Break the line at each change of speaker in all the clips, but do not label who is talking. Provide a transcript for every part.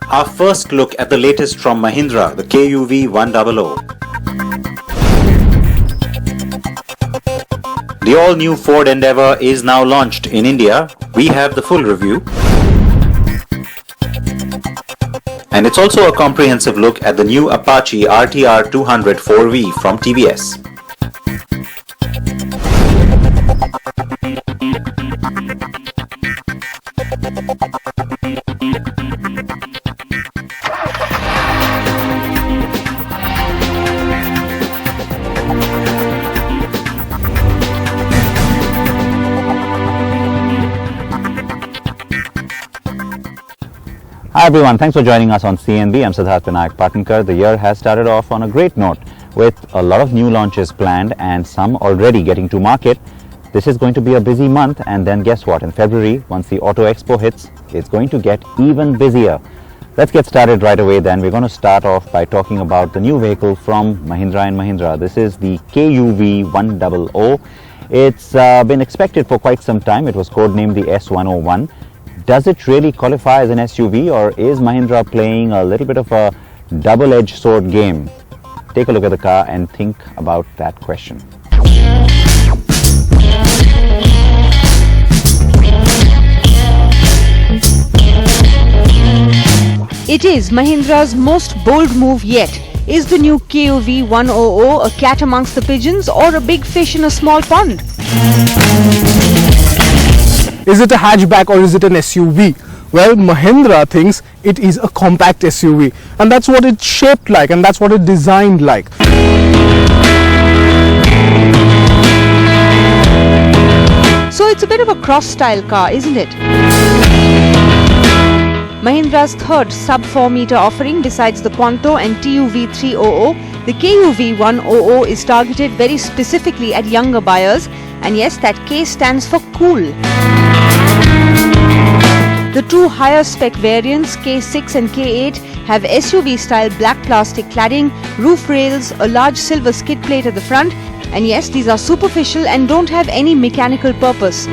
Our first look at the latest from Mahindra, the KUV100. The all-new Ford Endeavour is now launched in India. We have the full review. And it's also a comprehensive look at the new Apache RTR200 4V from TVS.
Hi everyone, thanks for joining us on CNB. I'm Siddharth Vinayak Patankar. The year has started off on a great note with a lot of new launches planned and some already getting to market. This is going to be a busy month, and then guess what? In February, once the Auto Expo hits, it's going to get even busier. Let's get started right away then. We're going to start off by talking about the new vehicle from Mahindra & Mahindra. This is the KUV100. It's been expected for quite some time. It was codenamed the S101. Does it really qualify as an SUV, or is Mahindra playing a little bit of a double-edged sword game? Take a look at the car and think about that question.
It is Mahindra's most bold move yet. Is the new KUV100 a cat amongst the pigeons or a big fish in a small pond?
Is it a hatchback or is it an SUV? Well, Mahindra thinks it is a compact SUV, and that's what it's shaped like and that's what it's designed like.
So it's a bit of a cross-style car, isn't it? Mahindra's third sub-4 meter offering besides the Quanto and TUV300, the KUV100 is targeted very specifically at younger buyers, and yes, that K stands for cool. The two higher spec variants, K6 and K8, have SUV-style black plastic cladding, roof rails, a large silver skid plate at the front, and yes, these are superficial and don't have any mechanical purpose.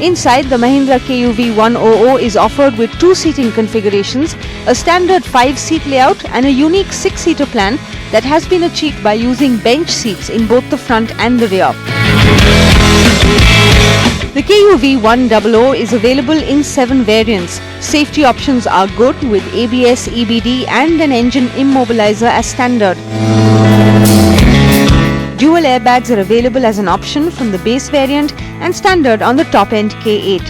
Inside, the Mahindra KUV100 is offered with two seating configurations, a standard 5-seat layout and a unique 6-seater plan that has been achieved by using bench seats in both the front and the rear. The KUV100 is available in 7 variants. Safety options are good with ABS, EBD and an engine immobilizer as standard. Dual airbags are available as an option from the base variant and standard on the top-end K8.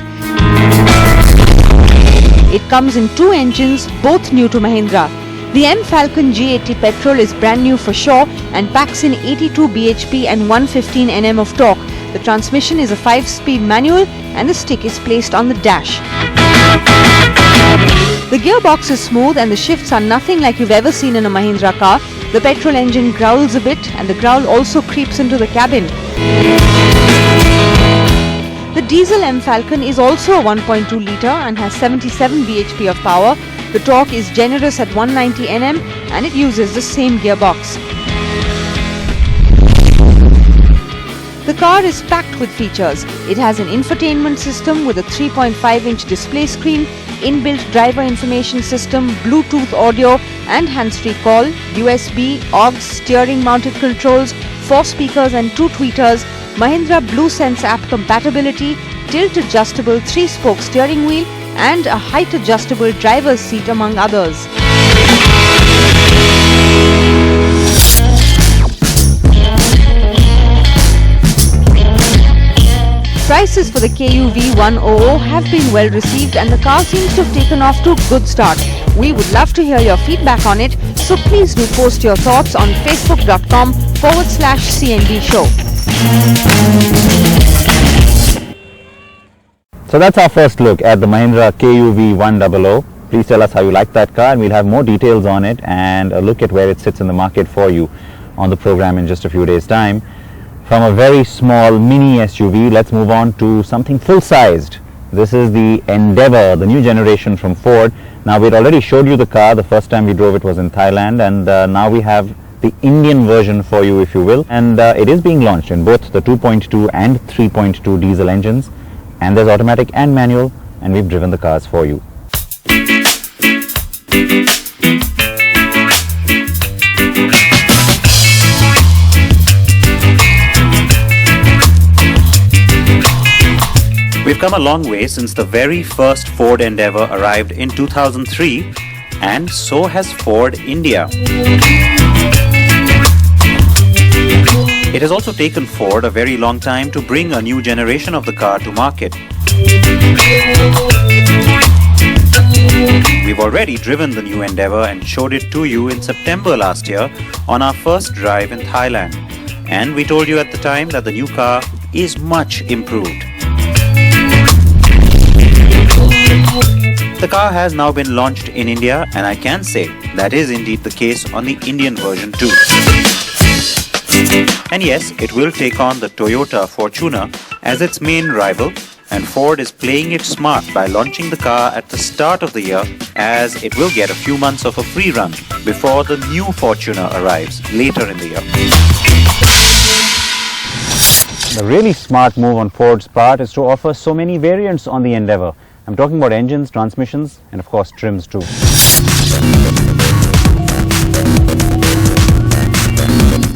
It comes in 2 engines, both new to Mahindra. The M Falcon G80 petrol is brand new for sure and packs in 82 bhp and 115 Nm of torque. The transmission is a 5-speed manual and the stick is placed on the dash. The gearbox is smooth and the shifts are nothing like you've ever seen in a Mahindra car. The petrol engine growls a bit and the growl also creeps into the cabin. The diesel M Falcon is also a 1.2 litre and has 77 bhp of power. The torque is generous at 190 Nm and it uses the same gearbox. The car is packed with features. It has an infotainment system with a 3.5-inch display screen, inbuilt driver information system, Bluetooth audio and hands-free call, USB, aux, steering mounted controls, 4 speakers and 2 tweeters, Mahindra BlueSense app compatibility, tilt-adjustable 3-spoke steering wheel and a height-adjustable driver's seat among others. Prices for the KUV100 have been well received and the car seems to have taken off to a good start. We would love to hear your feedback on it, so please do post your thoughts on facebook.com/CNB show.
So that's our first look at the Mahindra KUV100. Please tell us how you like that car, and we'll have more details on it and a look at where it sits in the market for you on the program in just a few days' time. From a very small mini SUV, let's move on to something full-sized. This is the Endeavour, the new generation from Ford. Now, we'd already showed you the car. The first time we drove it was in Thailand, and now we have the Indian version for you, if you will. And it is being launched in both the 2.2 and 3.2 diesel engines. and there's automatic and manual, and we've driven the cars for you.
We've come a long way since the very first Ford Endeavour arrived in 2003, and so has Ford India. It has also taken Ford a very long time to bring a new generation of the car to market. We've already driven the new Endeavour and showed it to you in September last year on our first drive in Thailand. And we told you at the time that the new car is much improved. The car has now been launched in India, and I can say that is indeed the case on the Indian version too. And yes, it will take on the Toyota Fortuner as its main rival, and Ford is playing it smart by launching the car at the start of the year, as it will get a few months of a free run before the new Fortuner arrives later in the year.
The really smart move on Ford's part is to offer so many variants on the Endeavour. I'm talking about engines, transmissions, and of course trims too.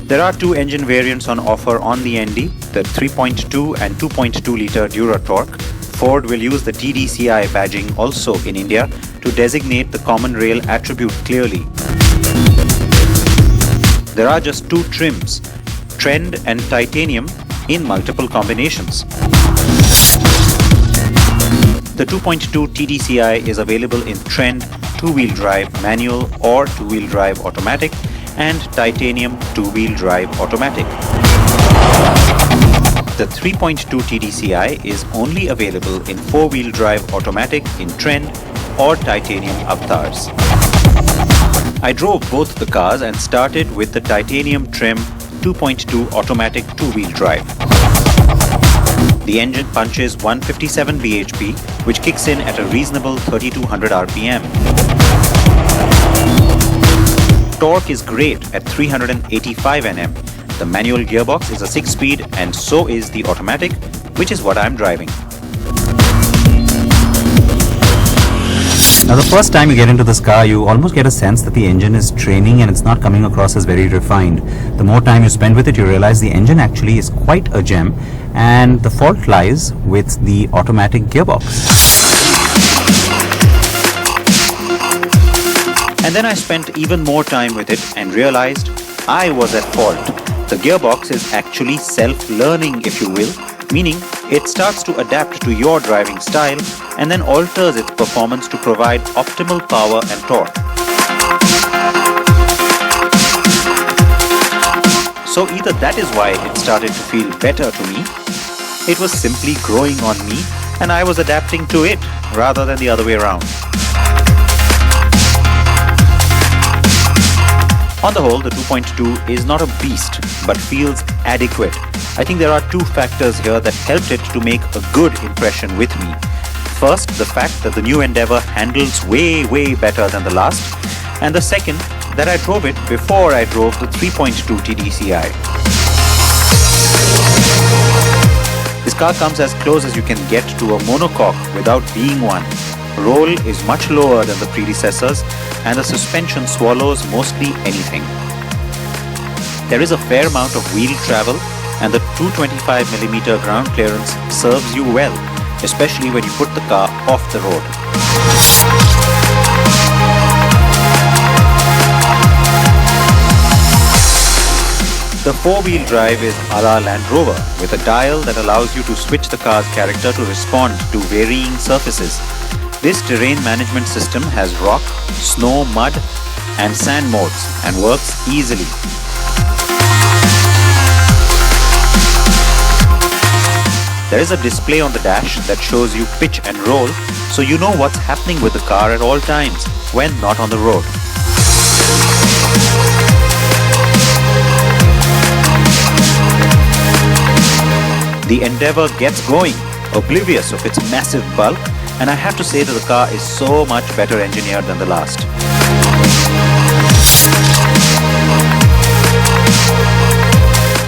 There are two engine variants on offer on the ND, the 3.2 and 2.2 litre Dura-Torque. Ford will use the TDCI badging also in India to designate the common rail attribute clearly. There are just two trims, Trend and Titanium, in multiple combinations. The 2.2 TDCI is available in Trend two-wheel drive manual or two-wheel drive automatic and Titanium two-wheel drive automatic. The 3.2 TDCI is only available in four-wheel drive automatic in Trend or Titanium avatars. I drove both the cars and started with the Titanium trim 2.2 automatic two-wheel drive. The engine punches 157 bhp, which kicks in at a reasonable 3200 rpm. Torque is great at 385 Nm. The manual gearbox is a 6-speed and so is the automatic, which is what I'm driving.
Now the first time you get into this car, you almost get a sense that the engine is training and it's not coming across as very refined. The more time you spend with it, you realize the engine actually is quite a gem, and the fault lies with the automatic gearbox.
And then I spent even more time with it and realized I was at fault. The gearbox is actually self-learning, if you will, meaning it starts to adapt to your driving style and then alters its performance to provide optimal power and torque. So either that is why it started to feel better to me, it was simply growing on me and I was adapting to it rather than the other way around. On the whole, the 2.2 is not a beast, but feels adequate. I think there are two factors here that helped it to make a good impression with me. First, the fact that the new Endeavour handles way better than the last, and the second, that I drove it before I drove the 3.2 TDCI. This car comes as close as you can get to a monocoque without being one. Roll is much lower than the predecessors, and the suspension swallows mostly anything. There is a fair amount of wheel travel, and the 225mm ground clearance serves you well, especially when you put the car off the road. The four-wheel drive is a la Land Rover, with a dial that allows you to switch the car's character to respond to varying surfaces. This terrain management system has rock, snow, mud, and sand modes and works easily. There is a display on the dash that shows you pitch and roll, so you know what's happening with the car at all times when not on the road. The Endeavour gets going, oblivious of its massive bulk, and I have to say that the car is so much better engineered than the last.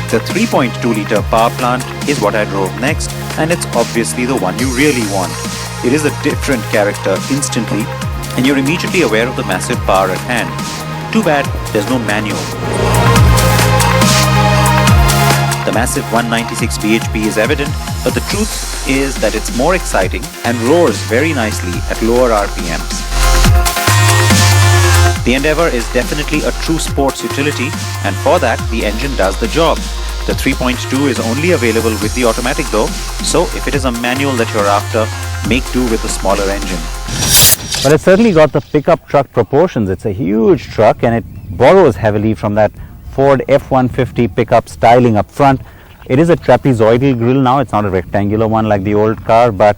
The 3.2-litre power plant is what I drove next, and it's obviously the one you really want. It is a different character instantly, and you're immediately aware of the massive power at hand. Too bad there's no manual. The massive 196 bhp is evident, but the truth is that it's more exciting and roars very nicely at lower RPMs. The Endeavour is definitely a true sports utility, and for that the engine does the job. The 3.2 is only available with the automatic though, so if it is a manual that you're after, make do with the smaller engine.
But it's certainly got the pickup truck proportions. It's a huge truck and it borrows heavily from that Ford F-150 pickup styling up front. It is a trapezoidal grille now. It's not a rectangular one like the old car, but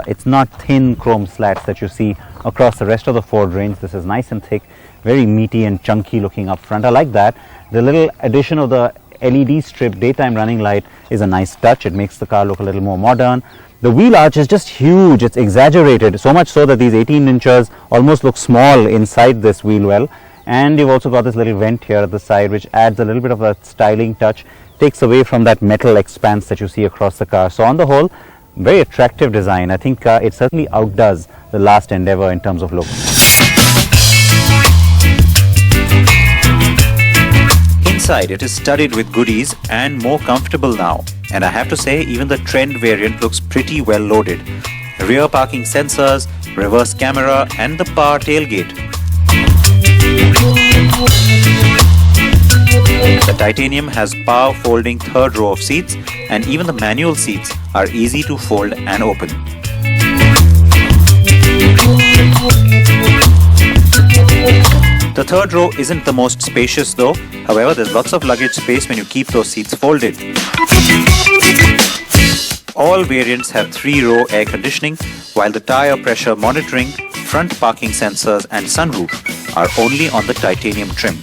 it's not thin chrome slats that you see across the rest of the Ford range. This is nice and thick, very meaty and chunky looking up front. I like that. The little addition of the LED strip daytime running light is a nice touch. It makes the car look a little more modern. The wheel arch is just huge. It's exaggerated, so much so that these 18 inchers almost look small inside this wheel well. And you've also got this little vent here at the side which adds a little bit of a styling touch, takes away from that metal expanse that you see across the car. So on the whole, very attractive design. I think it certainly outdoes the last Endeavour in terms of look.
Inside, it is studded with goodies and more comfortable now. And I have to say, even the Trend variant looks pretty well loaded. Rear parking sensors, reverse camera and the power tailgate. The titanium has power folding third row of seats, and even the manual seats are easy to fold and open. The third row isn't the most spacious though, however there's lots of luggage space when you keep those seats folded. All variants have 3-row air conditioning, while the tire pressure monitoring, front parking sensors and sunroof are only on the titanium trim.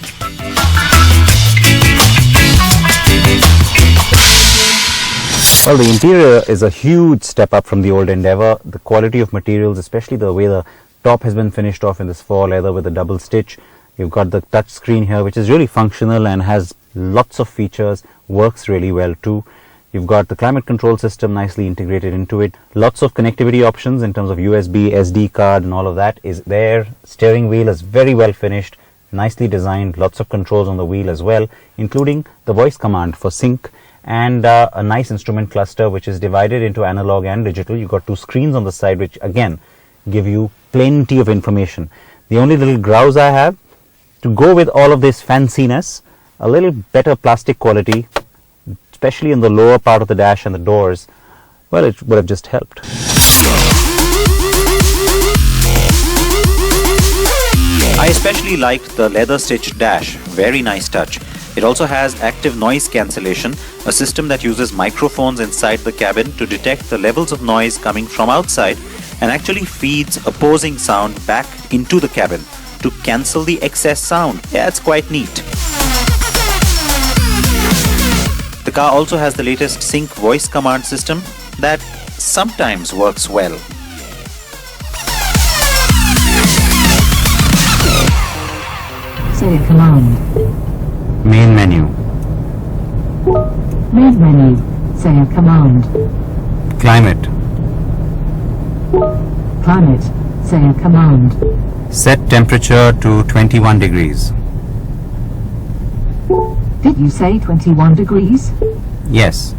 Well, the interior is a huge step up from the old Endeavour. The quality of materials, especially the way the top has been finished off in this faux leather with a double stitch. You've got the touch screen here, which is really functional and has lots of features, works really well too. You've got the climate control system nicely integrated into it. Lots of connectivity options in terms of USB, SD card and all of that is there. Steering wheel is very well finished, nicely designed, lots of controls on the wheel as well, including the voice command for sync and a nice instrument cluster which is divided into analog and digital. You've got 2 screens on the side which again give you plenty of information. The only little grouse I have, to go with all of this fanciness, a little better plastic quality, especially in the lower part of the dash and the doors, well, it would have just helped.
I especially liked the leather stitched dash, very nice touch. It also has active noise cancellation, a system that uses microphones inside the cabin to detect the levels of noise coming from outside and actually feeds opposing sound back into the cabin to cancel the excess sound. Yeah, it's quite neat. The car also has the latest sync voice command system that sometimes works well.
Say a command.
Main menu.
Main menu. Say a command.
Climate.
Climate. Say a command.
Set temperature to 21 degrees.
Did you say 21 degrees?
Yes.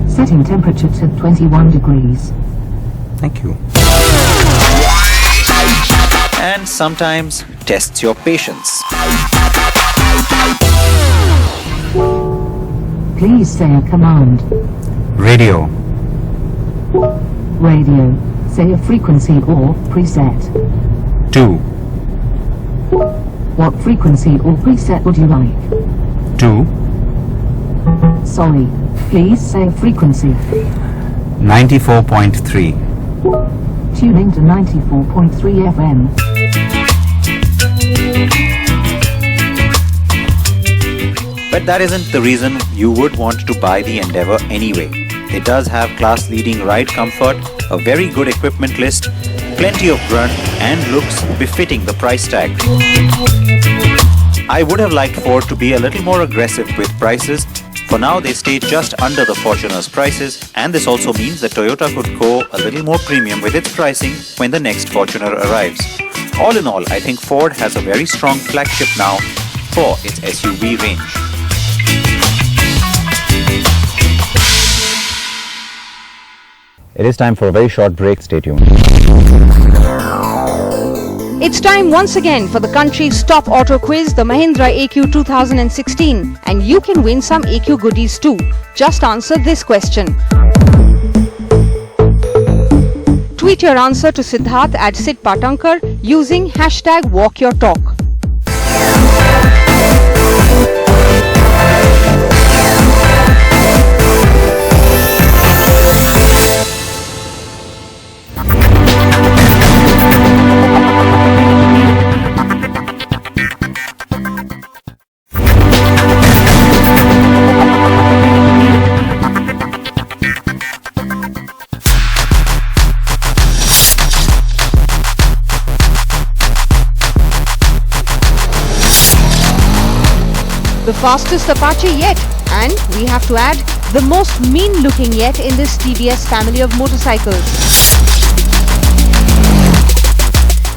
Setting temperature to 21 degrees.
Thank you.
And sometimes tests your patience.
Please say a command.
Radio.
Radio. Say a frequency or preset.
2.
What frequency or preset would you like?
2.
Sorry. Please say frequency.
94.3.
Tuning to 94.3 FM.
But that isn't the reason you would want to buy the Endeavour anyway. It does have class-leading ride comfort, a very good equipment list, plenty of grunt and looks befitting the price tag. I would have liked Ford to be a little more aggressive with prices. For now, they stay just under the Fortuner's prices, and this also means that Toyota could go a little more premium with its pricing when the next Fortuner arrives. All in all, I think Ford has a very strong flagship now for its SUV range.
It is time for a very short break. Stay tuned.
It's time once again for the country's top auto quiz, the Mahindra AQ 2016, and you can win some AQ goodies too. Just answer this question. Tweet your answer to Siddharth at Sid Patankar using #WalkYourTalk. The fastest Apache yet, and we have to add, the most mean-looking yet in this TVS family of motorcycles.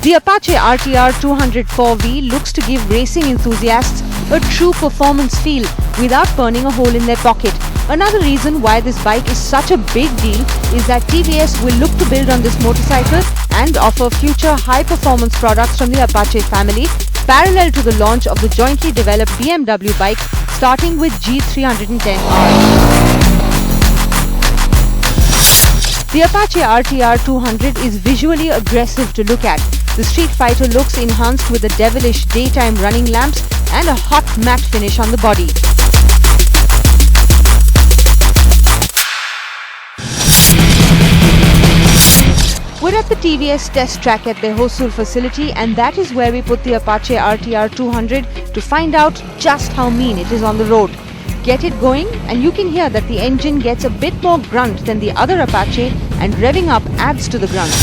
The Apache RTR200 4V looks to give racing enthusiasts a true performance feel without burning a hole in their pocket. Another reason why this bike is such a big deal is that TVS will look to build on this motorcycle and offer future high-performance products from the Apache family, parallel to the launch of the jointly developed BMW bike starting with G310R. The Apache RTR200 is visually aggressive to look at. The Street Fighter looks enhanced with the devilish daytime running lamps and a hot matte finish on the body. We're at the TVS test track at their Hosur facility, and that is where we put the Apache RTR200 to find out just how mean it is on the road. Get it going and you can hear that the engine gets a bit more grunt than the other Apache, and revving up adds to the grunt.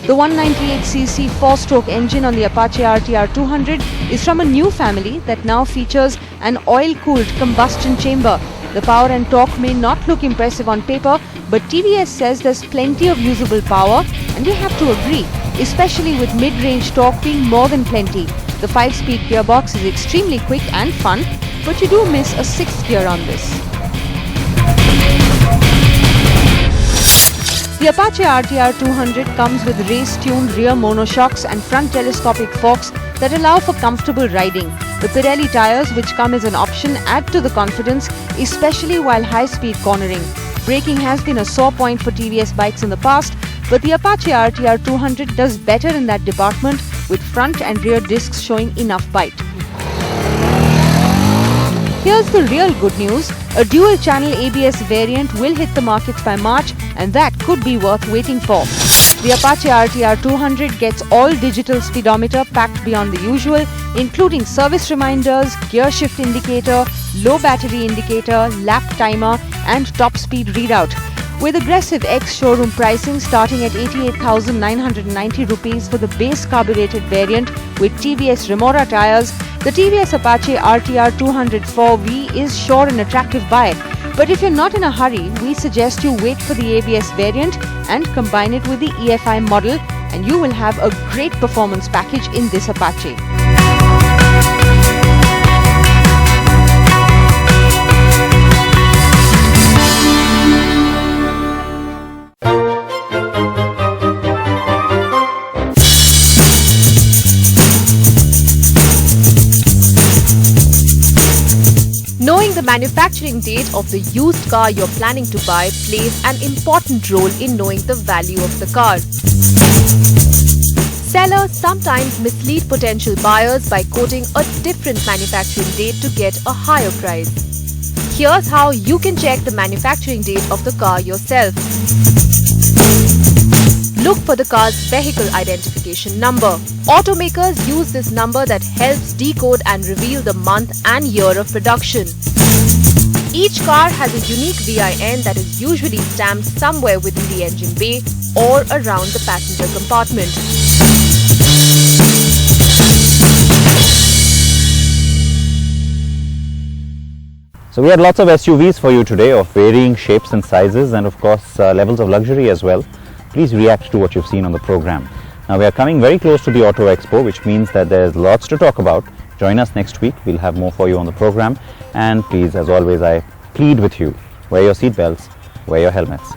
The 198cc 4-stroke engine on the Apache RTR200 is from a new family that now features an oil-cooled combustion chamber. The power and torque may not look impressive on paper, but TVS says there's plenty of usable power, and we have to agree, especially with mid-range torque being more than plenty. The 5-speed gearbox is extremely quick and fun, but you do miss a 6th gear on this. The Apache RTR200 comes with race-tuned rear monoshocks and front telescopic forks that allow for comfortable riding. The Pirelli tires, which come as an option, add to the confidence, especially while high-speed cornering. Braking has been a sore point for TVS bikes in the past, but the Apache RTR200 does better in that department, with front and rear discs showing enough bite. Here's the real good news. A dual-channel ABS variant will hit the markets by March, and that could be worth waiting for. The Apache RTR200 gets all-digital speedometer packed beyond the usual, including service reminders, gear shift indicator, low battery indicator, lap timer, and top speed readout. With aggressive ex-showroom pricing starting at 88,990 rupees for the base carbureted variant with TVS Remora tires, the TVS Apache RTR200 4V is sure an attractive buy. But if you're not in a hurry, we suggest you wait for the ABS variant and combine it with the EFI model, and you will have a great performance package in this Apache.
Knowing the manufacturing date of the used car you're planning to buy plays an important role in knowing the value of the car. Sellers sometimes mislead potential buyers by quoting a different manufacturing date to get a higher price. Here's how you can check the manufacturing date of the car yourself. Look for the car's vehicle identification number. Automakers use this number that helps decode and reveal the month and year of production. Each car has a unique VIN that is usually stamped somewhere within the engine bay or around the passenger compartment.
So we had lots of SUVs for you today of varying shapes and sizes, and of course levels of luxury as well. Please react to what you've seen on the program. Now we are coming very close to the Auto Expo, which means that there's lots to talk about. Join us next week. We'll have more for you on the program. And please, as always, I plead with you, wear your seatbelts, wear your helmets.